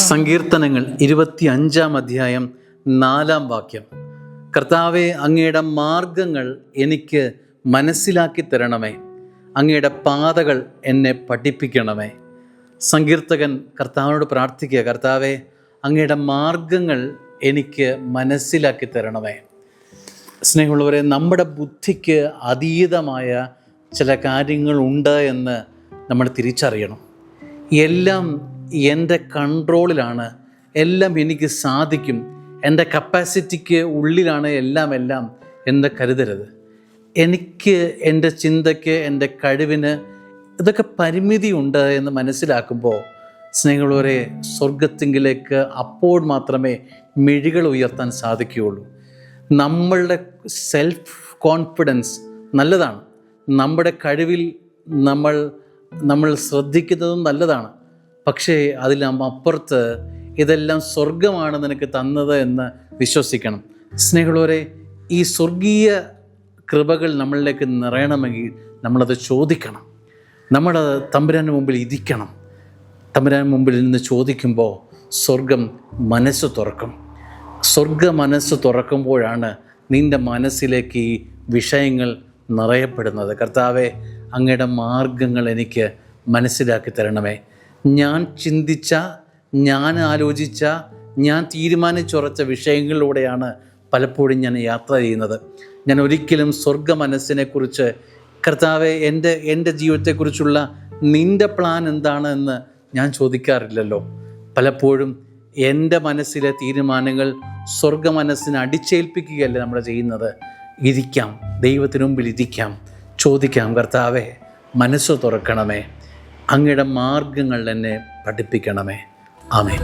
സങ്കീർത്തനങ്ങൾ 25-ാം അധ്യായം 4-ാം വാക്യം. കർത്താവേ, അങ്ങയുടെ മാർഗങ്ങൾ എനിക്ക് മനസ്സിലാക്കി തരണമേ, അങ്ങയുടെ പാതകൾ എന്നെ പഠിപ്പിക്കണമേ. സങ്കീർത്തകൻ കർത്താവിനോട് പ്രാർത്ഥിക്കുക, കർത്താവേ, അങ്ങയുടെ മാർഗങ്ങൾ എനിക്ക് മനസ്സിലാക്കി തരണമേ. സ്നേഹമുള്ളവരെ, നമ്മുടെ ബുദ്ധിക്ക് അതീതമായ ചില കാര്യങ്ങളുണ്ട് എന്ന് നമ്മൾ തിരിച്ചറിയണം. എല്ലാം എൻ്റെ കൺട്രോളിലാണ്, എല്ലാം എനിക്ക് സാധിക്കും, എൻ്റെ കപ്പാസിറ്റിക്ക് ഉള്ളിലാണ് എല്ലാം എന്ന് കരുതരുത്. എനിക്ക്, എൻ്റെ ചിന്തയ്ക്ക്, എൻ്റെ കഴിവിന് ഇതൊക്കെ പരിമിതിയുണ്ട് എന്ന് മനസ്സിലാക്കുമ്പോൾ സ്നേഹമുള്ളവരെ, സ്വർഗത്തിങ്കിലേക്ക് അപ്പോൾ മാത്രമേ മിഴികൾ ഉയർത്താൻ സാധിക്കുകയുള്ളൂ. നമ്മളുടെ സെൽഫ് കോൺഫിഡൻസ് നല്ലതാണ്, നമ്മുടെ കഴിവിൽ നമ്മൾ ശ്രദ്ധിക്കുന്നതും നല്ലതാണ്. പക്ഷേ അതിലപ്പുറത്ത് ഇതെല്ലാം സ്വർഗമാണ് നിനക്ക് തന്നത് എന്ന് വിശ്വസിക്കണം. സ്നേഹമുള്ളവരെ, ഈ സ്വർഗീയ കൃപകൾ നമ്മളിലേക്ക് നിറയണമെങ്കിൽ നമ്മളത് ചോദിക്കണം. നമ്മൾ തമ്പുരാൻ്റെ മുമ്പിൽ ഇരിക്കണം. തമ്പുരാൻ്റെ മുമ്പിൽ നിന്ന് ചോദിക്കുമ്പോൾ സ്വർഗം മനസ്സ് തുറക്കും. സ്വർഗ മനസ്സ് തുറക്കുമ്പോഴാണ് നിൻ്റെ മനസ്സിലേക്ക് ഈ വിഷയങ്ങൾ നിറയപ്പെടുന്നത്. കർത്താവെ, അങ്ങയുടെ മാർഗങ്ങൾ എനിക്ക് മനസ്സിലാക്കി തരണമേ. ഞാൻ ചിന്തിച്ച, ഞാൻ ആലോചിച്ച, ഞാൻ തീരുമാനിച്ചുറച്ച വിഷയങ്ങളിലൂടെയാണ് പലപ്പോഴും ഞാൻ യാത്ര ചെയ്യുന്നത്. ഞാൻ ഒരിക്കലും സ്വർഗ മനസ്സിനെക്കുറിച്ച്, കർത്താവെ, എൻ്റെ ജീവിതത്തെക്കുറിച്ചുള്ള നിൻ്റെ പ്ലാൻ എന്താണ് എന്ന് ഞാൻ ചോദിക്കാറില്ലല്ലോ. പലപ്പോഴും എൻ്റെ മനസ്സിലെ തീരുമാനങ്ങൾ സ്വർഗ മനസ്സിനെ അടിച്ചേൽപ്പിക്കുകയല്ലേ നമ്മൾ ചെയ്യുന്നത്. ഇരിക്കാം, ദൈവത്തിന് മുമ്പിൽ ഇരിക്കാം, ചോദിക്കാം, കർത്താവെ, മനസ്സ് തുറക്കണമേ, അങ്ങയുടെ മാർഗങ്ങൾ എന്നെ പഠിപ്പിക്കണമേ. ആമേൻ.